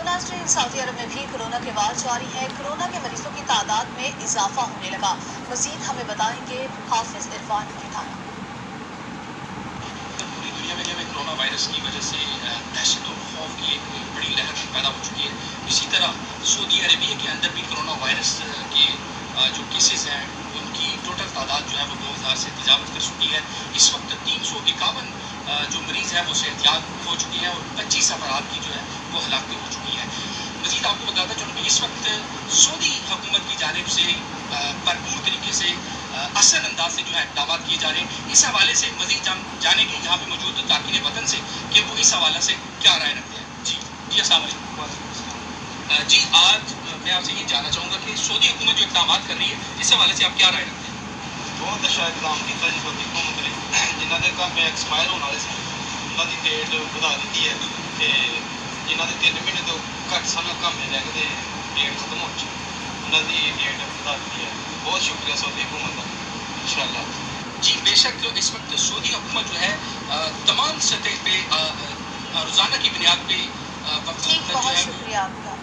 नाज़रीन, सऊदी अरब में भी कोरोना के वार जारी है। कोरोना के मरीजों की तादाद में इजाफा होने लगा। मजीद हमें बताएंगे हाफिज इरफान किथान। पूरी दुनिया में जो है कोरोना वायरस की वजह से दहशत और खौफ की एक बड़ी लहर पैदा हो चुकी है। इसी तरह सऊदी अरेबिया के अंदर भी कोरोना वायरस के जो केसेस हैं उनकी टोटल तादाद जो है वो 2000 से तजावत कर चुकी है। इस वक्त 351 जो मरीज़ हैं वो सेहतियाब हो चुके हैं और 25 अफराद की जो है वो हलाकतें हो चुकी हैं। मज़ीद आपको बताता चलूँ कि इस वक्त सऊदी हुकूमत की जानिब से भरपूर तरीके से असल अंदाज से जो है इक़दाम किए जा रहे हैं। इस हवाले से मज़ीद हम जानेंगे यहाँ पे मौजूद तारकीन वतन से कि वो इस हवाले से क्या राय रखते हैं। जी जी, अस्सलाम वालेकुम। जी, आज मैं आपसे ये जानना चाहूँगा कि सऊदी हुकूमत जो इक़दाम कर रही है इस हवाले से आप क्या राय रखते हैं। बहुत अच्छा इकदाम किया जी सऊदी हुकूमत ने, जिन्हों के काम एक्सपायर होने वाले सी उन्होंने डेट बढ़ा दी है। तो जिन्हों के 3 महीने तो घट सन काम रह गए डेट खत्म हो चुकी, उन्होंने डेट बढ़ा दी है। बहुत शुक्रिया सऊदी हुकूमत का, इंशाअल्लाह। जी बेशक, इस वक्त सऊदी हुकूमत जो है तमाम सतह पे रोज़ाना की बुनियाद पे ठीक, बहुत शुक्रिया आपका।